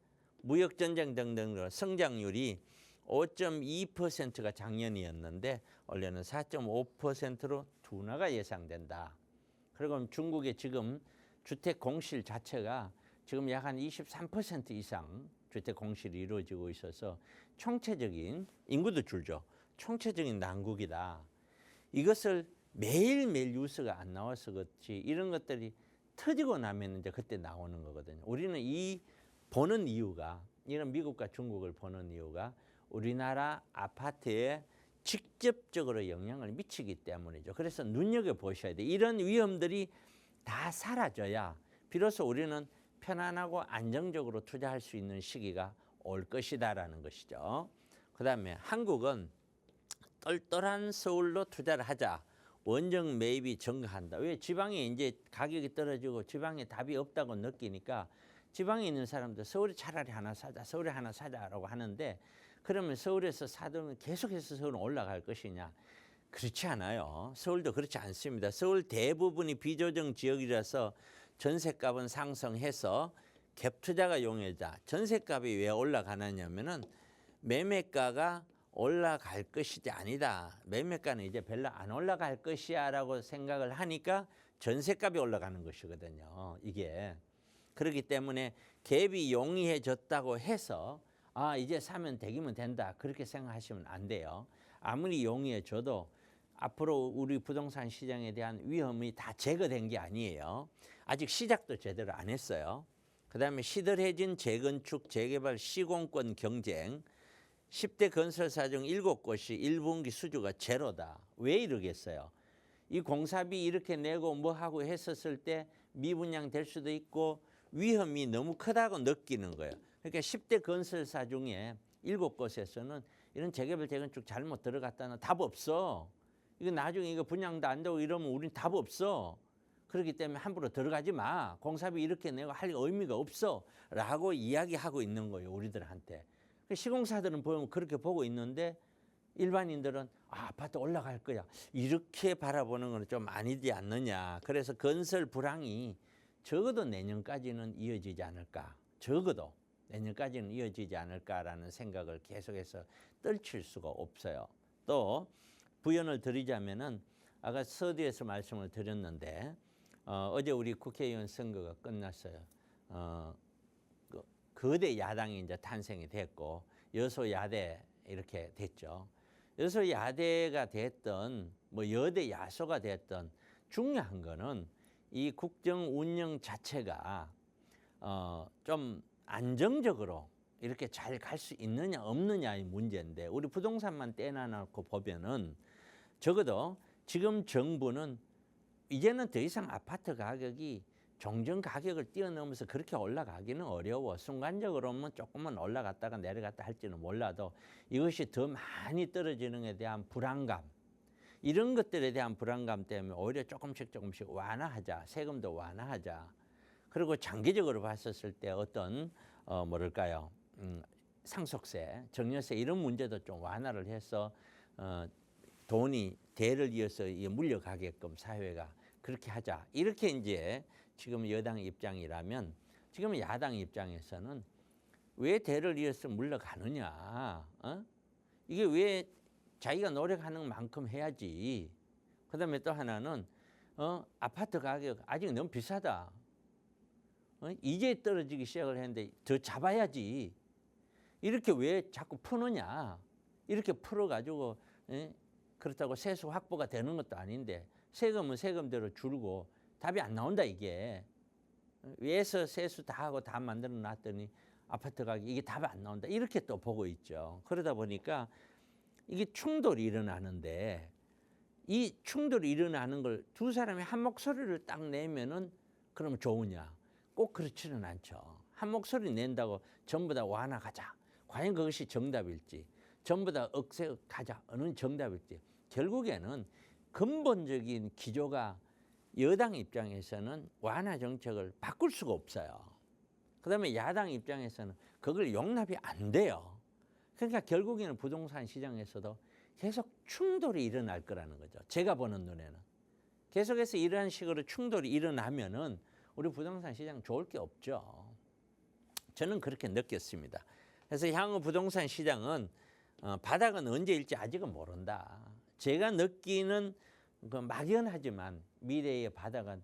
무역전쟁 등등으로 성장률이 5.2%가 작년이었는데 올해는 4.5%로 둔화가 예상된다. 그리고 중국의 지금 주택 공실 자체가 지금 약 한 23% 이상 주택 공실이 이루어지고 있어서 총체적인 인구도 줄죠. 총체적인 난국이다. 이것을 매일매일 뉴스가 안 나와서 그렇지 이런 것들이 터지고 나면 이제 그때 나오는 거거든요. 우리는 이 보는 이유가 이런 미국과 중국을 보는 이유가 우리나라 아파트에 직접적으로 영향을 미치기 때문이죠. 그래서 눈여겨보셔야 돼요. 이런 위험들이 다 사라져야 비로소 우리는 편안하고 안정적으로 투자할 수 있는 시기가 올 것이다라는 것이죠. 그다음에 한국은 똘똘한 서울로 투자를 하자. 원정 매입이 증가한다. 왜? 지방에 이제 가격이 떨어지고 지방에 답이 없다고 느끼니까 지방에 있는 사람들 서울에 차라리 하나 사자, 서울에 하나 사자라고 하는데 그러면 서울에서 사두면 계속해서 서울은 올라갈 것이냐? 그렇지 않아요. 서울도 그렇지 않습니다. 서울 대부분이 비조정 지역이라서 전셋값은 상승해서 갭 투자가 용이하다. 전셋값이 왜 올라가느냐면은 매매가가 올라갈 것이지 아니다. 매매가는 이제 별로 안 올라갈 것이야라고 생각을 하니까 전셋값이 올라가는 것이거든요. 이게. 그렇기 때문에 갭이 용이해졌다고 해서 이제 사면 되기면 된다. 그렇게 생각하시면 안 돼요. 아무리 용이해져도 앞으로 우리 부동산 시장에 대한 위험이 다 제거된 게 아니에요. 아직 시작도 제대로 안 했어요. 그다음에 시들해진 재건축, 재개발, 시공권 경쟁. 10대 건설사 중 7곳이 1분기 수주가 제로다. 왜 이러겠어요? 이 공사비 이렇게 내고 뭐 하고 했었을 때 미분양 될 수도 있고 위험이 너무 크다고 느끼는 거예요. 그러니까 10대 건설사 중에 7곳에서는 이런 재개발 재건축 잘못 들어갔다는 답 없어. 이거 나중에 이거 분양도 안 되고 이러면 우린 답 없어. 그렇기 때문에 함부로 들어가지 마. 공사비 이렇게 내고 할 의미가 없어. 라고 이야기하고 있는 거예요. 우리들한테. 시공사들은 보면 그렇게 보고 있는데 일반인들은 아파트 올라갈 거야. 이렇게 바라보는 건 좀 아니지 않느냐. 그래서 건설 불황이 적어도 내년까지는 이어지지 않을까. 적어도 내년까지는 이어지지 않을까라는 생각을 계속해서 떨칠 수가 없어요. 또 부연을 드리자면은 아까 서두에서 말씀을 드렸는데 어제 우리 국회의원 선거가 끝났어요. 거대 야당이 이제 탄생이 됐고 여소야대 이렇게 됐죠. 여소야대가 됐던 뭐 여대 야소가 됐던 중요한 거는 이 국정 운영 자체가 좀 안정적으로 이렇게 잘 갈 수 있느냐 없느냐의 문제인데 우리 부동산만 떼어놓고 보면은 적어도 지금 정부는 이제는 더 이상 아파트 가격이 종전 가격을 뛰어넘어서 그렇게 올라가기는 어려워. 순간적으로는 조금만 올라갔다가 내려갔다 할지는 몰라도 이것이 더 많이 떨어지는 데 대한 불안감, 이런 것들에 대한 불안감 때문에 오히려 조금씩 완화하자, 세금도 완화하자. 그리고 장기적으로 봤었을 때 어떤 뭐랄까요, 상속세, 증여세 이런 문제도 좀 완화를 해서 돈이 대를 이어서 물려가게끔 사회가 그렇게 하자. 이렇게 이제 지금 여당 입장이라면 지금 야당 입장에서는 왜 대를 이어서 물러가느냐? 이게 왜 자기가 노력하는 만큼 해야지. 그다음에 또 하나는 아파트 가격 아직 너무 비싸다. 이제 떨어지기 시작을 했는데 더 잡아야지. 이렇게 왜 자꾸 푸느냐. 이렇게 풀어가지고 그렇다고 세수 확보가 되는 것도 아닌데 세금은 세금대로 줄고 답이 안 나온다 이게. 위에서 세수 다 하고 다 만들어 놨더니 아파트 가격 이게 답이 안 나온다. 이렇게 또 보고 있죠. 그러다 보니까 이게 충돌이 일어나는데 이 충돌이 일어나는 걸 두 사람이 한 목소리를 딱 내면은 그러면 좋으냐? 꼭 그렇지는 않죠. 한 목소리 낸다고 전부 다 완화가자. 과연 그것이 정답일지, 전부 다 억세가자 어느 정답일지. 결국에는 근본적인 기조가 여당 입장에서는 완화 정책을 바꿀 수가 없어요. 그다음에 야당 입장에서는 그걸 용납이 안 돼요. 그러니까 결국에는 부동산 시장에서도 계속 충돌이 일어날 거라는 거죠. 제가 보는 눈에는. 계속해서 이러한 식으로 충돌이 일어나면은 우리 부동산 시장 좋을 게 없죠. 저는 그렇게 느꼈습니다. 그래서 향후 부동산 시장은 바닥은 언제일지 아직은 모른다. 제가 느끼는 그 막연하지만 미래의 바닥은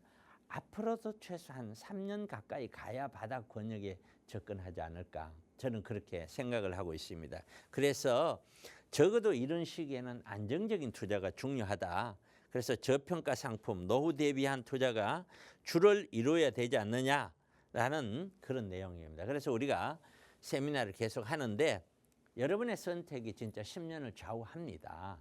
앞으로도 최소한 3년 가까이 가야 바닥 권역에 접근하지 않을까. 저는 그렇게 생각을 하고 있습니다. 그래서 적어도 이런 시기에는 안정적인 투자가 중요하다. 그래서 저평가 상품, 노후 대비한 투자가 주를 이루어야 되지 않느냐라는 그런 내용입니다. 그래서 우리가 세미나를 계속 하는데 여러분의 선택이 진짜 10년을 좌우합니다.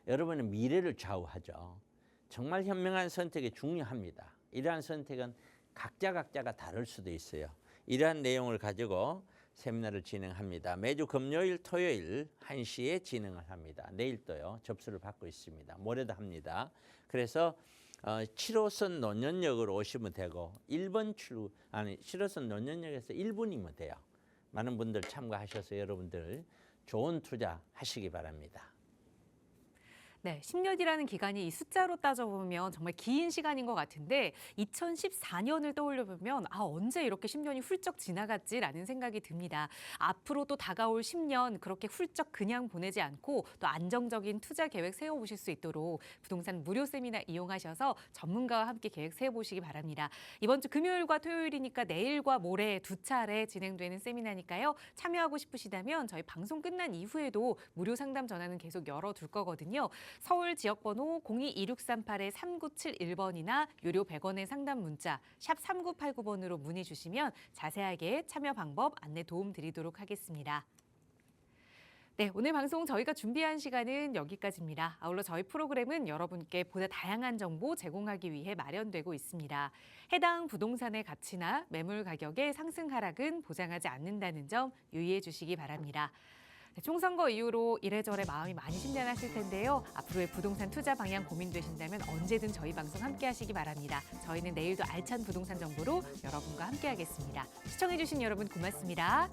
여러분의 미래를 좌우하죠. 정말 현명한 선택이 중요합니다. 이러한 선택은 각자가 다를 수도 있어요. 이러한 내용을 가지고 세미나를 진행합니다. 매주 금요일, 토요일 1시에 진행을 합니다. 내일도요. 접수를 받고 있습니다. 모레도 합니다. 그래서 7호선 논현역으로 오시면 되고 7호선 논현역에서 1분이면 돼요. 많은 분들 참가하셔서 여러분들 좋은 투자 하시기 바랍니다. 네, 10년이라는 기간이 이 숫자로 따져보면 정말 긴 시간인 것 같은데 2014년을 떠올려보면 언제 이렇게 10년이 훌쩍 지나갔지라는 생각이 듭니다. 앞으로 또 다가올 10년 그렇게 훌쩍 그냥 보내지 않고 또 안정적인 투자 계획 세워보실 수 있도록 부동산 무료 세미나 이용하셔서 전문가와 함께 계획 세워보시기 바랍니다. 이번 주 금요일과 토요일이니까 내일과 모레 두 차례 진행되는 세미나니까요. 참여하고 싶으시다면 저희 방송 끝난 이후에도 무료 상담 전화는 계속 열어둘 거거든요. 서울 지역번호 022638-3971번이나 유료 100원의 상담 문자 샵 3989번으로 문의 주시면 자세하게 참여 방법 안내 도움 드리도록 하겠습니다. 네, 오늘 방송 저희가 준비한 시간은 여기까지입니다. 아울러 저희 프로그램은 여러분께 보다 다양한 정보 제공하기 위해 마련되고 있습니다. 해당 부동산의 가치나 매물 가격의 상승 하락은 보장하지 않는다는 점 유의해 주시기 바랍니다. 총선거 이후로 이래저래 마음이 많이 심란하실 텐데요. 앞으로의 부동산 투자 방향 고민되신다면 언제든 저희 방송 함께 하시기 바랍니다. 저희는 내일도 알찬 부동산 정보로 여러분과 함께 하겠습니다. 시청해 주신 여러분 고맙습니다.